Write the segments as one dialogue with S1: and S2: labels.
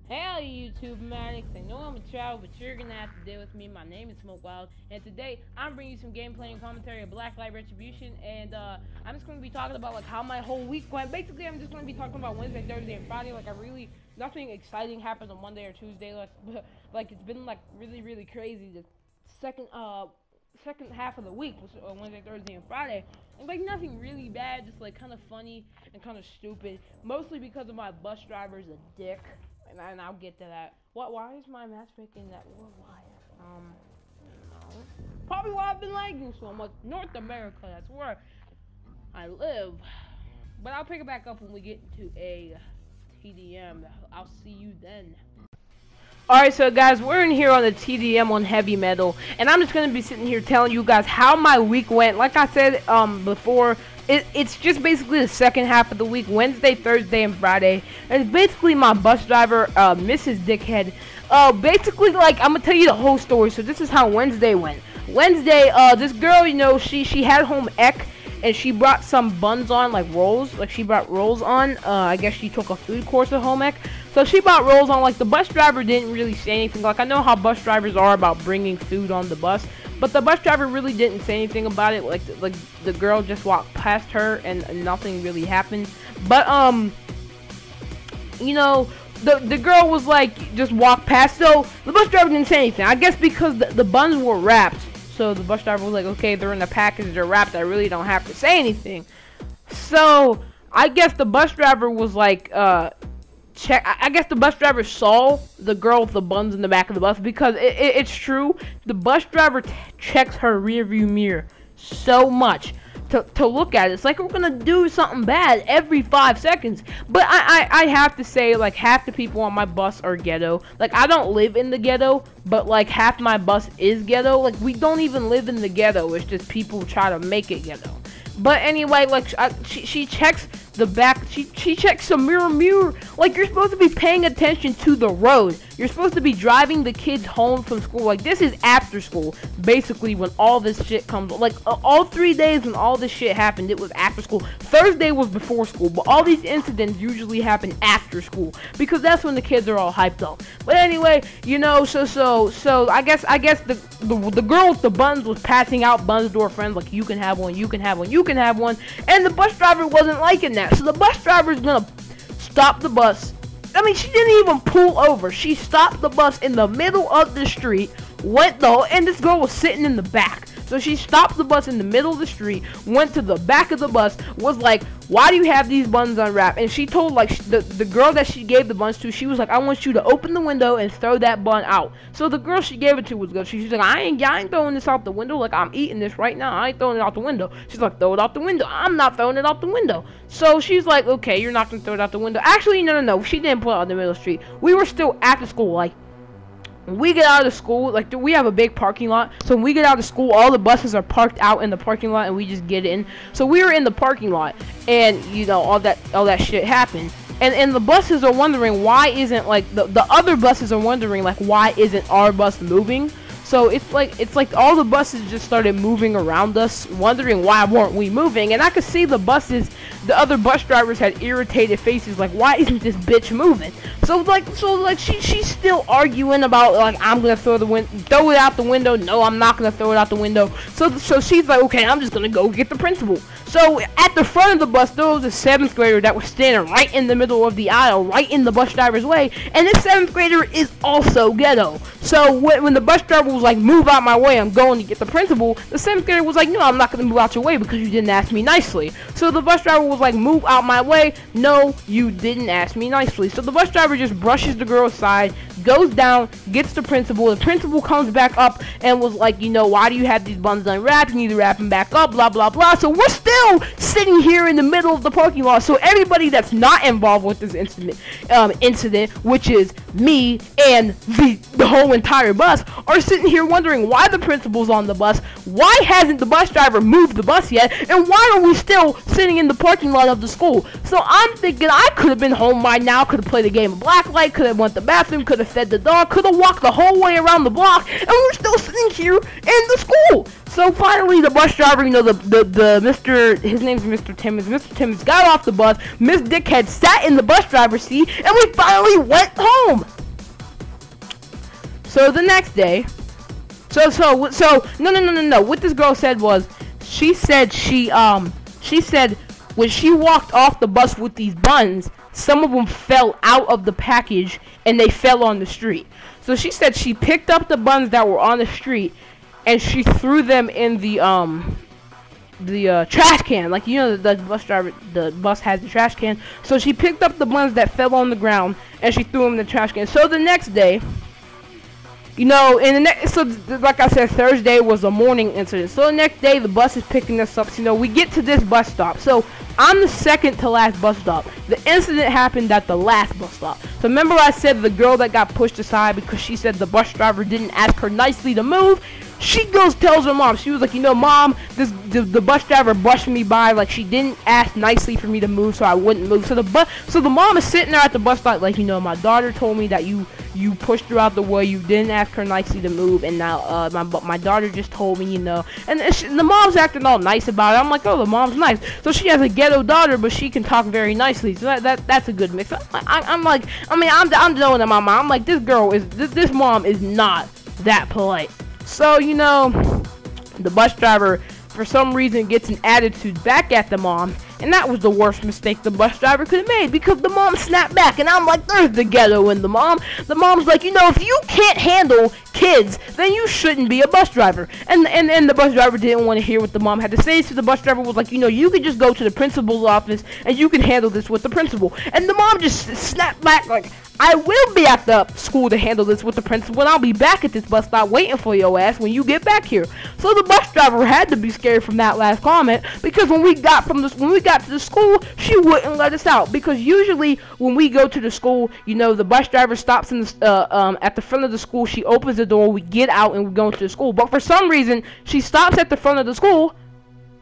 S1: Hell, YouTube Maddox. I know I'm a child, but you're gonna have to deal with me. My name is Smoke Wild, and today I'm bringing you some gameplay and commentary of Blacklight Retribution. And I'm just gonna be talking about like how my whole week went. Basically, I'm just gonna be talking about Wednesday, Thursday, and Friday. Like nothing exciting happened on Monday or Tuesday. Like it's been like really crazy. The second half of the week was Wednesday, Thursday, and Friday. And like nothing really bad, just like kind of funny and kind of stupid. Mostly because of my bus driver's a dick. And I'll get to that. Why is my matchmaking that worldwide? No. Probably why I've been lagging so much. North America, that's where I live. But I'll pick it back up when we get into a TDM. I'll see you then. Alright, so guys, we're in here on the TDM on heavy metal, and I'm just gonna be sitting here telling you guys how my week went. Like I said before, it's just basically the second half of the week, Wednesday, Thursday, and Friday. And it's basically my bus driver, Ms.DickHead. Basically, like, I'm gonna tell you the whole story. So this is how Wednesday went. Wednesday, this girl, you know, she had home ec, and she brought some buns on, like rolls. Like, she brought rolls on. I guess she took a food course at home ec. So she brought rolls on. Like, the bus driver didn't really say anything. Like, I know how bus drivers are about bringing food on the bus, but the bus driver really didn't say anything about it. Like the girl just walked past her and nothing really happened. But you know, the girl was like just walked past. So the bus driver didn't say anything. I guess because the buns were wrapped. So the bus driver was like, okay, they're in the package, they're wrapped, I really don't have to say anything. So I guess the bus driver was like I guess the bus driver saw the girl with the buns in the back of the bus, because it's true. The bus driver checks her rear view mirror so much to look at it. It's like we're gonna do something bad every 5 seconds. But I have to say, like, half the people on my bus are ghetto. Like, I don't live in the ghetto, but like half my bus is ghetto. Like, we don't even live in the ghetto. It's just people try to make it ghetto. But anyway, like, she checks the back, she checks the mirror. Like, you're supposed to be paying attention to the road. You're supposed to be driving the kids home from school. Like, this is after school, basically, when all this shit comes. Like, all 3 days when all this shit happened, it was after school. Thursday was before school, but all these incidents usually happen after school, because that's when the kids are all hyped up. But anyway, you know, so I guess the girl with the buns was passing out buns to her friends, like, you can have one, you can have one, you can have one, and the bus driver wasn't liking that. So the bus driver is gonna stop the bus. I mean, she didn't even pull over. She stopped the bus in the middle of the street, and this girl was sitting in the back. So she stopped the bus in the middle of the street, went to the back of the bus, was like, why do you have these buns unwrapped? And she told, like, the girl that she gave the buns to, she was like, I want you to open the window and throw that bun out. So the girl she gave it to was good. She's like, I ain't throwing this out the window. Like, I'm eating this right now. I ain't throwing it out the window. She's like, throw it out the window. I'm not throwing it out the window. So she's like, okay, you're not gonna throw it out the window. Actually, no. She didn't put it out in the middle of the street. We were still after school, like, when we get out of school, like, we have a big parking lot. So when we get out of school, all the buses are parked out in the parking lot, and we just get in. So we were in the parking lot, and, you know, all that shit happened. And the buses are wondering why isn't, like, the other buses are wondering, like, why isn't our bus moving? So it's like all the buses just started moving around us, wondering why weren't we moving. And I could see the other bus drivers had irritated faces, like, why isn't this bitch moving? So she's still arguing about, like, I'm gonna throw it out the window. No, I'm not gonna throw it out the window. So she's like, okay, I'm just gonna go get the principal. So at the front of the bus, there was a 7th grader that was standing right in the middle of the aisle, right in the bus driver's way. And this 7th grader is also ghetto. So when the bus driver was like, move out my way, I'm going to get the principal, the 7th grader was like, no, I'm not going to move out your way because you didn't ask me nicely. So the bus driver was like, move out my way. No, you didn't ask me nicely. So the bus driver just brushes the girl aside, goes down, gets the principal. The principal comes back up and was like, you know, why do you have these buns unwrapped? You need to wrap them back up, blah, blah, blah. So we're still sitting here in the middle of the parking lot. So everybody that's not involved with this incident, which is me and the whole entire bus, are sitting here wondering why the principal's on the bus, why hasn't the bus driver moved the bus yet, and why are we still sitting in the parking lot of the school? So I'm thinking I could have been home by now, could have played a game of Blacklight, could have went to the bathroom, could have fed the dog, could have walked the whole way around the block, and we're still sitting here in the school. So finally, the bus driver, you know, his name's Mr. Timmons. Mr. Timmons got off the bus. Ms.DickHead sat in the bus driver's seat, and we finally went home. So the next day, so no. What this girl said was, she said when she walked off the bus with these buns, some of them fell out of the package and they fell on the street. So she said she picked up the buns that were on the street and she threw them in the trash can. Like, you know, the bus has the trash can. So she picked up the buns that fell on the ground and she threw them in the trash can. So the next day, you know, like I said, Thursday was a morning incident. So the next day, the bus is picking us up. So, you know, we get to this bus stop. So I'm the second to last bus stop. The incident happened at the last bus stop. So remember I said the girl that got pushed aside because she said the bus driver didn't ask her nicely to move? She goes, tells her mom. She was like, you know, Mom, the bus driver brushed me by. Like, she didn't ask nicely for me to move, so I wouldn't move. So the mom is sitting there at the bus stop, like, you know, my daughter told me that you pushed her out the way. You didn't ask her nicely to move, and now my daughter just told me, you know. And the mom's acting all nice about it. I'm like, oh, the mom's nice. So she has a ghetto daughter, but she can talk very nicely. So that's a good mix. I'm like, I mean, I'm knowing that my mom. I'm like, this mom is not that polite. So, you know, the bus driver, for some reason, gets an attitude back at the mom, and that was the worst mistake the bus driver could have made, because the mom snapped back, and I'm like, there's the ghetto in the mom. The mom's like, you know, if you can't handle kids, then you shouldn't be a bus driver. And the bus driver didn't want to hear what the mom had to say, so the bus driver was like, you know, you can just go to the principal's office, and you can handle this with the principal. And the mom just snapped back like, I will be at the school to handle this with the principal, and I'll be back at this bus stop waiting for your ass when you get back here. So the bus driver had to be scared from that last comment, because when we got to the school, she wouldn't let us out. Because usually when we go to the school, you know, the bus driver stops in the, at the front of the school. She opens the door, we get out, and we go into the school. But for some reason, she stops at the front of the school,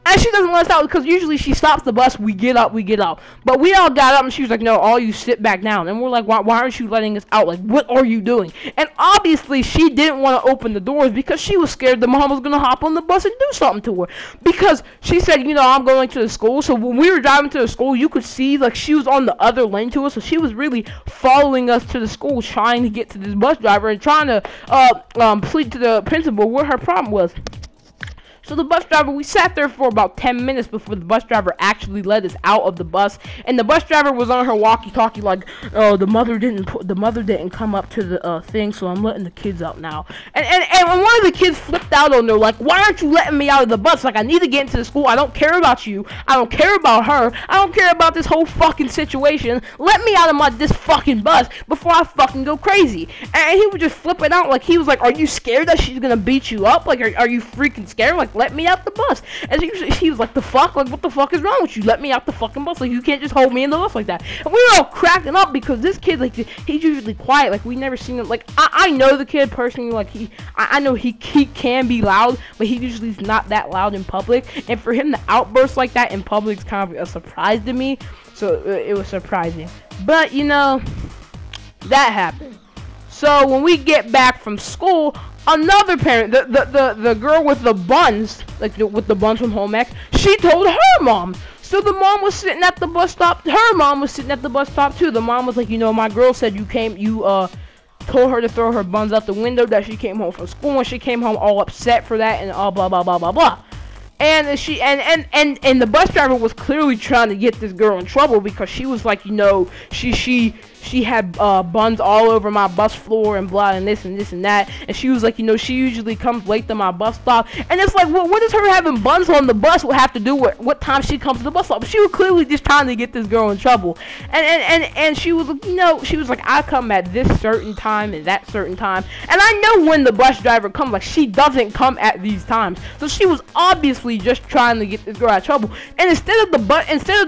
S1: and she doesn't let us out, because usually she stops the bus, we get out. But we all got up, and she was like, no, all you sit back down. And we're like, why aren't you letting us out? Like, what are you doing? And obviously, she didn't want to open the doors because she was scared the mom was going to hop on the bus and do something to her. Because she said, you know, I'm going to the school. So when we were driving to the school, you could see, like, she was on the other lane to us. So she was really following us to the school, trying to get to this bus driver and trying to plead to the principal what her problem was. So the bus driver, we sat there for about 10 minutes before the bus driver actually let us out of the bus. And the bus driver was on her walkie-talkie like, oh, the mother didn't come up to the thing, so I'm letting the kids out now. And when one of the kids flipped out on her, like, why aren't you letting me out of the bus? Like, I need to get into the school. I don't care about you. I don't care about her. I don't care about this whole fucking situation. Let me out of this fucking bus before I fucking go crazy. And he was just flipping out, like, he was like, are you scared that she's gonna beat you up? Like, are you freaking scared? Like, let me out the bus. And she was like, the fuck? Like, what the fuck is wrong with you? Let me out the fucking bus. Like, you can't just hold me in the bus like that. And we were all cracking up because this kid, like, he's usually quiet. Like, we never seen him. Like, I know the kid personally. Like, I know he can be loud, but he usually is not that loud in public. And for him to outburst like that in public is kind of a surprise to me. So it was surprising. But, you know, that happened. So when we get back from school, another parent, the girl with the buns, like with the buns from home ec, she told her mom. So the mom was sitting at the bus stop. Her mom was sitting at the bus stop too. The mom was like, you know, my girl said you told her to throw her buns out the window, that she came home from school, and she came home all upset for that, and all blah blah blah blah blah. And she and the bus driver was clearly trying to get this girl in trouble, because she was like, you know, she had buns all over my bus floor and blah and this and that. And she was like, you know, she usually comes late to my bus stop. And it's like, what does her having buns on the bus will have to do with what time she comes to the bus stop? She was clearly just trying to get this girl in trouble. And she was, you know, she was like, I come at this certain time and that certain time. And I know when the bus driver comes, like, she doesn't come at these times. So she was obviously just trying to get this girl out of trouble. And instead of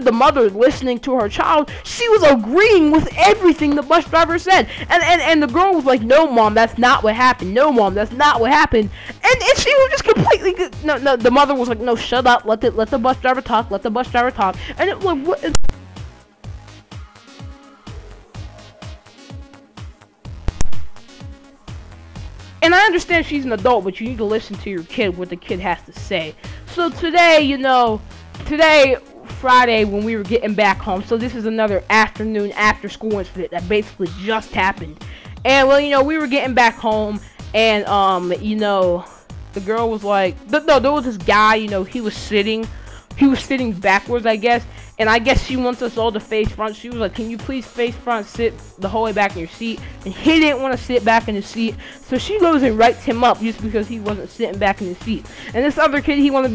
S1: the mother listening to her child, she was agreeing with everything the bus driver said. And the girl was like, no mom, that's not what happened. No mom, that's not what happened. And she was just completely, no, the mother was like, no, shut up, let the bus driver talk, let the bus driver talk. And it was like, what? And I understand she's an adult, but you need to listen to your kid, what the kid has to say. So today, you know, Friday, when we were getting back home, so this is another afternoon after school incident that basically just happened. And well, you know, we were getting back home, and you know, the girl was like, no, there was this guy, you know, he was sitting backwards, I guess, and I guess she wants us all to face front. She was like, can you please face front, sit the whole way back in your seat? And he didn't want to sit back in his seat, so she goes and writes him up just because he wasn't sitting back in his seat. And this other kid, he wanted to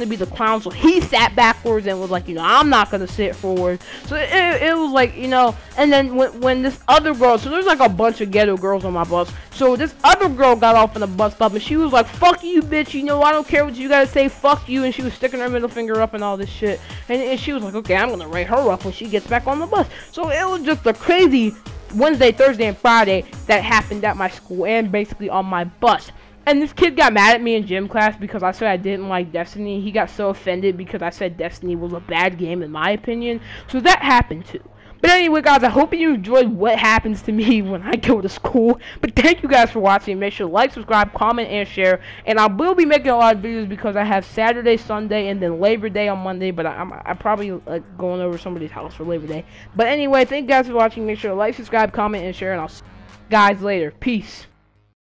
S1: be the clown, so he sat backwards and was like, you know, I'm not gonna sit forward. So it was like, you know. And then when this other girl, so there's like a bunch of ghetto girls on my bus, so this other girl got off on the bus stop and she was like, fuck you, bitch, you know, I don't care what you gotta say, fuck you. And she was sticking her middle finger up and all this shit, and she was like, okay, I'm gonna write her up when she gets back on the bus. So it was just a crazy Wednesday, Thursday, and Friday that happened at my school and basically on my bus. And this kid got mad at me in gym class because I said I didn't like Destiny. He got so offended because I said Destiny was a bad game in my opinion. So that happened too. But anyway, guys, I hope you enjoyed what happens to me when I go to school. But thank you guys for watching. Make sure to like, subscribe, comment, and share. And I will be making a lot of videos because I have Saturday, Sunday, and then Labor Day on Monday. But I'm probably going over somebody's house for Labor Day. But anyway, thank you guys for watching. Make sure to like, subscribe, comment, and share. And I'll see you guys later. Peace.